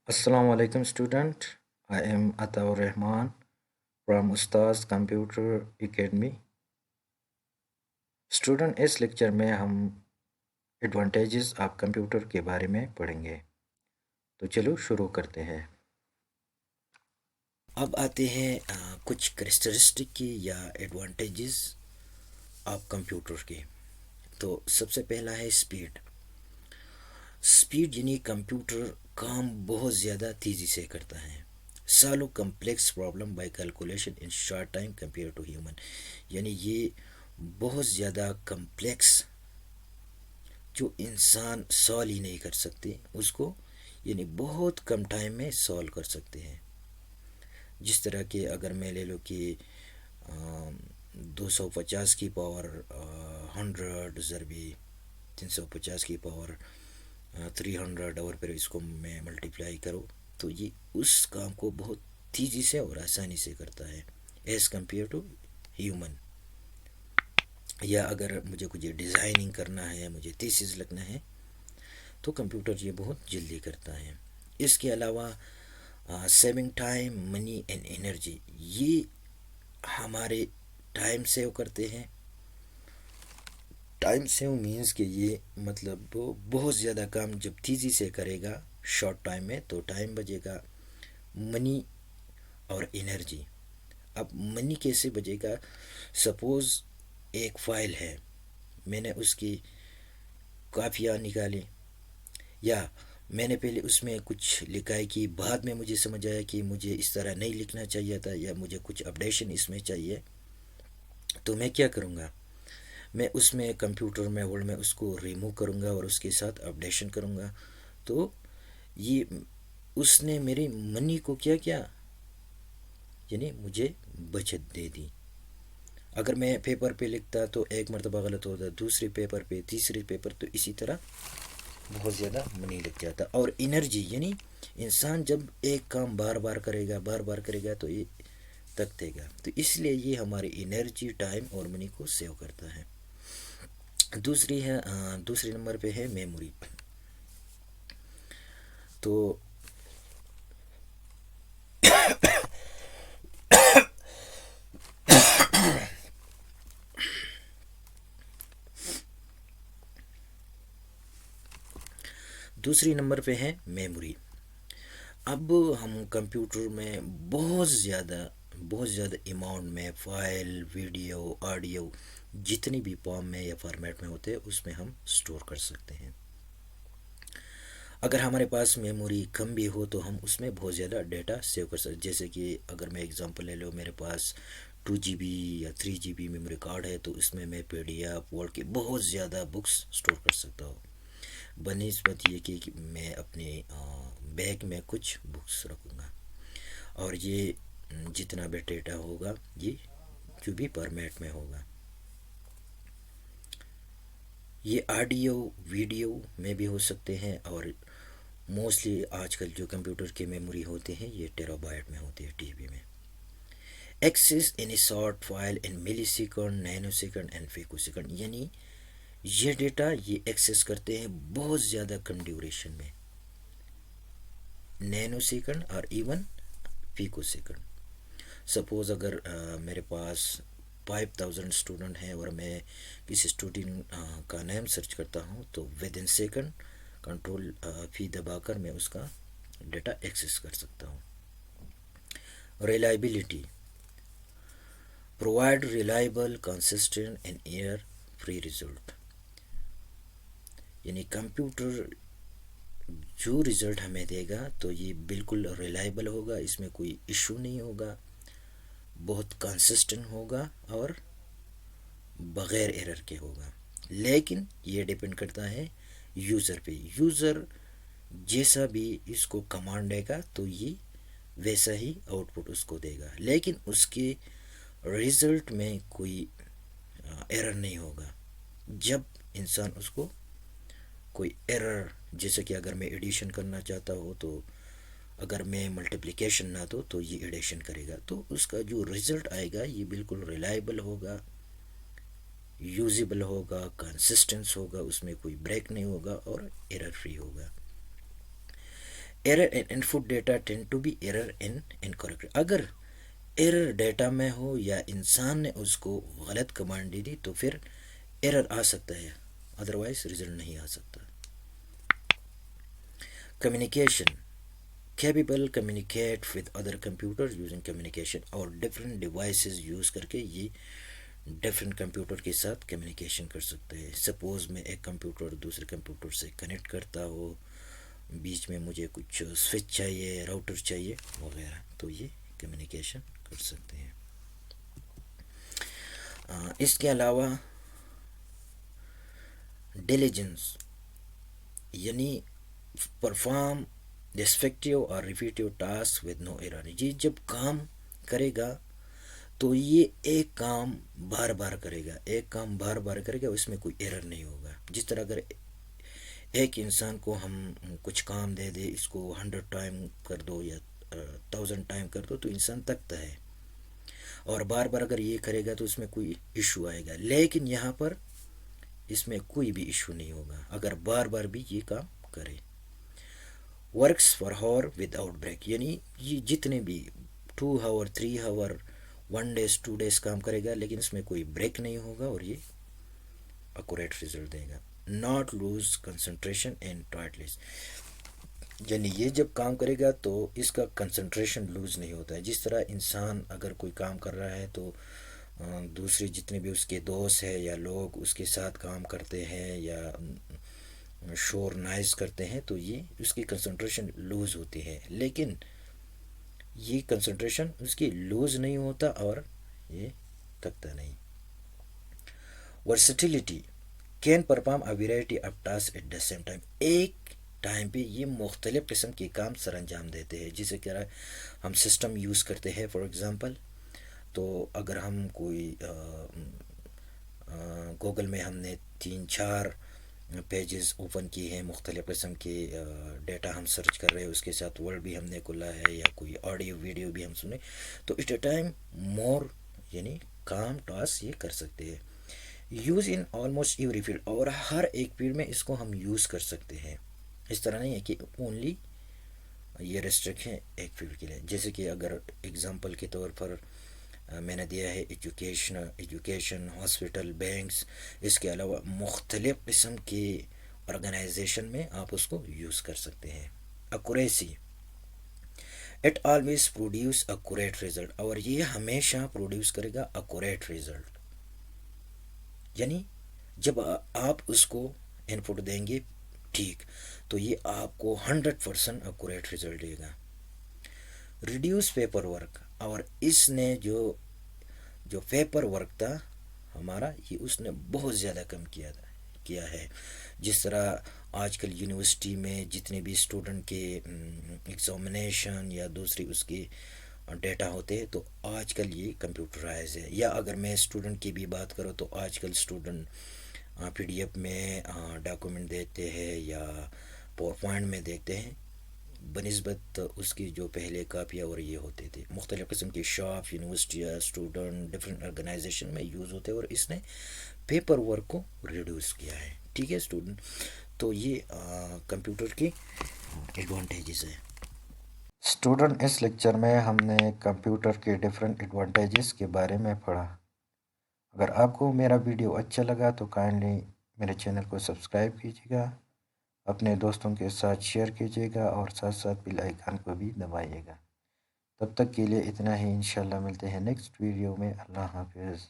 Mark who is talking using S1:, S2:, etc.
S1: Assalamu alaikum student. I am Ataur Rahman from Ustaz Computer Academy. Student इस lecture में हम advantages of computer के बारे में पढ़ेंगे। तो चलो शुरू करते हैं।
S2: अब आते हैं कुछ करेक्टरिस्टिक की या एडवांटेजेस ऑफ कंप्यूटर के। तो सबसे पहला है स्पीड। स्पीड यानी कंप्यूटर काम बहुत ज़्यादा तेज़ी से करता है। Solve complex problem by calculation in short time compare to human, यानी ये बहुत ज़्यादा कम्प्लेक्स जो इंसान सॉल्व ही नहीं कर सकते उसको यानी बहुत कम टाइम में सॉल्व कर सकते हैं। जिस तरह के अगर मैं ले लो कि 250 की पावर 100 ज़रबी 350 की पावर 300 और फिर इसको मैं मल्टीप्लाई करूँ तो ये उस काम को बहुत तेज़ी से और आसानी से करता है एज़ कम्पेयर टू ह्यूमन। या अगर मुझे कुछ डिज़ाइनिंग करना है, मुझे थीसिस लिखना है तो कंप्यूटर ये बहुत जल्दी करता है। इसके अलावा saving time money and energy, ये हमारे टाइम सेव करते हैं। टाइम सेव मीन्स कि ये मतलब वो बहुत ज़्यादा काम जब तेज़ी से करेगा शॉर्ट टाइम में तो टाइम बचेगा। मनी और एनर्जी, अब मनी कैसे बचेगा? सपोज़ एक फ़ाइल है, मैंने उसकी कापियाँ निकाली या मैंने पहले उसमें कुछ लिखा है कि बाद में मुझे समझ आया कि मुझे इस तरह नहीं लिखना चाहिए था या मुझे कुछ अपडेशन इसमें चाहिए, तो मैं क्या करूँगा? मैं उसमें कंप्यूटर में वर्ड में उसको रिमूव करूँगा और उसके साथ अपडेशन करूँगा। तो ये उसने मेरी मनी को क्या किया, यानी मुझे बचत दे दी। अगर मैं पेपर पे लिखता तो एक मरतबा गलत होता, दूसरे पेपर पे, तीसरे पेपर, तो इसी तरह बहुत ज़्यादा मनी लग जाता। और एनर्जी यानी इंसान जब एक काम बार बार करेगा तो ये तक देगा, तो इसलिए ये हमारी एनर्जी टाइम और मनी को सेव करता है। दूसरे नंबर पे है मेमोरी। तो दूसरी नंबर पे है मेमोरी। अब हम कंप्यूटर में बहुत ज़्यादा अमाउंट में फ़ाइल, वीडियो, ऑडियो जितनी भी फॉर्म में या फॉर्मेट में होते हैं उसमें हम स्टोर कर सकते हैं। अगर हमारे पास मेमोरी कम भी हो तो हम उसमें बहुत ज़्यादा डेटा सेव कर सकते। जैसे कि अगर मैं एग्जांपल ले लो, मेरे पास 2 GB या 3 GB मेमोरी कार्ड है तो इसमें मैं PDF वर्ड के बहुत ज़्यादा बुक्स स्टोर कर सकता हूँ, बनिस्बत ये कि मैं अपने बैग में कुछ बुक्स रखूँगा। और ये जितना भी डेटा होगा ये जो भी फॉर्मेट में होगा। ये ऑडियो वीडियो में भी हो सकते हैं और मोस्टली आजकल जो कंप्यूटर के मेमोरी होते हैं ये टेराबाइट में होते हैं, टीबी में। Access in a short file in millisecond, nanosecond and femtosecond, यानी ये डेटा ये एक्सेस करते हैं बहुत ज़्यादा कम ड्यूरेशन में, नैनो सेकंड और इवन फेको सेकंड। सपोज़ अगर मेरे पास 5000 स्टूडेंट हैं और मैं किसी स्टूडेंट का नेम सर्च करता हूँ तो विद इन सेकंड कंट्रोल फी दबाकर मैं उसका डेटा एक्सेस कर सकता हूँ। Reliability, provide reliable consistent and air free result, यानी कंप्यूटर जो रिज़ल्ट हमें देगा तो ये बिल्कुल रिलायबल होगा, इसमें कोई इशू नहीं होगा, बहुत कंसिस्टेंट होगा और बग़ैर एरर के होगा। लेकिन ये डिपेंड करता है यूज़र पे। यूज़र जैसा भी इसको कमांड देगा तो ये वैसा ही आउटपुट उसको देगा, लेकिन उसके रिज़ल्ट में कोई एरर नहीं होगा। जब इंसान उसको कोई एरर, जैसे कि अगर मैं एडिशन करना चाहता हूँ तो अगर मैं मल्टीप्लिकेशन ना दो तो ये एडिशन करेगा, तो उसका जो रिज़ल्ट आएगा ये बिल्कुल रिलायबल होगा, यूजेबल होगा, कंसिस्टेंस होगा, उसमें कोई ब्रेक नहीं होगा और एरर फ्री होगा। Error in input data tend to be error in incorrect. اگر ایرر ڈیٹا میں ہو یا انسان نے اس کو غلط کمانڈ دے دی تو پھر ایرر آ سکتا ہے، ادروائز ریزلٹ نہیں آ سکتا. Communication capable communicate with other computer using communication اور ڈفرینٹ ڈیوائسز یوز کر کے یہ ڈفرینٹ کمپیوٹر کے ساتھ کمیونیکیشن کر سکتے ہیں. سپوز میں ایک کمپیوٹر دوسرے کمپیوٹر سے کنیکٹ کرتا ہو، بیچ میں مجھے کچھ سوئچ چاہیے، راؤٹر چاہیے وغیرہ، تو یہ کمیونیکیشن کر سکتے ہیں. اس کے علاوہ ڈیلیجنس یعنی پرفارم ڈسفیکٹیو اور repetitive task with no error. یہ جب کام کرے گا تو یہ ایک کام بار بار کرے گا، ایک کام بار بار کرے گا، اس میں کوئی ایرر نہیں ہوگا. جس طرح اگر ایک انسان کو ہم کچھ کام دے دے، اس کو 100 ٹائم کر دو یا 1000 ٹائم کر دو تو انسان تکتا ہے، اور بار بار اگر یہ کرے گا تو اس میں کوئی ایشو آئے گا. لیکن یہاں پر اس میں کوئی بھی ایشو نہیں ہوگا اگر بار بار بھی یہ کام کرے. Works for hour without break یعنی یہ جتنے بھی 2 آور 3 آور 1 ڈیز 2 ڈیز کام کرے گا، لیکن اس میں کوئی بریک نہیں ہوگا اور یہ ایکوریٹ رزلٹ دے گا. Not lose concentration and tireless یعنی یہ جب کام کرے گا تو اس کا کنسنٹریشن لوز نہیں ہوتا ہے. جس طرح انسان اگر کوئی کام کر رہا ہے تو دوسرے جتنے بھی اس کے دوست ہیں یا لوگ اس کے ساتھ کام کرتے ہیں یا شور نائز کرتے ہیں تو یہ اس کی کنسنٹریشن لوز ہوتی ہے، لیکن یہ کنسنٹریشن اس کی لوز نہیں ہوتا اور یہ تکتا نہیں. Versatility can perform a variety of task at the same time. ایک ٹائم پہ یہ مختلف قسم کے کام سر انجام دیتے ہیں. جسے کہ ہم سسٹم یوز کرتے ہیں فار ایگزامپل، تو اگر ہم کوئی گوگل میں ہم نے 3-4 پیجز اوپن کیے ہیں، مختلف قسم کے ڈیٹا ہم سرچ کر رہے ہیں، اس کے ساتھ ورڈ بھی ہم نے کھلا ہے یا کوئی آڈیو ویڈیو بھی ہم سنیں، تو ایٹ اے ٹائم مور یعنی کام ٹاسک یہ کر سکتے ہیں. Use in almost every field اور ہر ایک فیلڈ میں اس کو ہم یوز کر سکتے ہیں. اس طرح نہیں ہے کہ اونلی یہ ریسٹرکٹ ہے ایک فیلڈ کے لیے. جیسے کہ اگر اگزامپل کے طور پر میں نے دیا ہے ایجوکیشن ہاسپٹل بینکس، اس کے علاوہ مختلف قسم کے آرگنائزیشن میں آپ اس کو یوز کر سکتے ہیں. Accuracy it always produce accurate result اور یہ ہمیشہ پروڈیوس کرے گا ایکوریٹ رزلٹ. یعنی جب آپ اس کو ان پٹ دیں گے ٹھیک تو یہ آپ کو 100% ایکوریٹ رزلٹ دے گا. ریڈیوس پیپر ورک اور اس نے جو پیپر ورک تھا ہمارا یہ اس نے بہت زیادہ کم کیا ہے. جس طرح آج کل یونیورسٹی میں جتنے بھی اسٹوڈنٹ کے ایگزامینیشن یا دوسری اس کی ڈیٹا ہوتے ہیں تو آج کل یہ کمپیوٹرائز ہے. یا اگر میں اسٹوڈنٹ کی بھی بات کروں تو آج کل اسٹوڈنٹ پی ڈی ایف میں ڈاکومنٹ دیتے ہیں یا پاور پوائنٹ میں دیکھتے ہیں بنسبت اس کی جو پہلے کاپیاں اور یہ ہوتے تھے. مختلف قسم کے شاپ یونیورسٹیاں اسٹوڈنٹ ڈفرینٹ آرگنائزیشن میں یوز ہوتے ہیں اور اس نے پیپر ورک کو ریڈیوس کیا ہے. ٹھیک ہے اسٹوڈنٹ، تو یہ کمپیوٹر کی ایڈوانٹیجز ہے.
S1: اسٹوڈنٹ اس لیکچر میں ہم نے کمپیوٹر کے ڈفرینٹ ایڈوانٹیجز کے بارے میں پڑھا. اگر آپ کو میرا ویڈیو اچھا لگا تو کائنڈلی میرے چینل کو سبسکرائب کیجیے گا، اپنے دوستوں کے ساتھ شیئر کیجیے گا اور ساتھ ساتھ بیل آئیکن کو بھی دبائیے گا. تب تک کے لیے اتنا ہی. انشاءاللہ ملتے ہیں نیکسٹ ویڈیو میں. اللہ حافظ.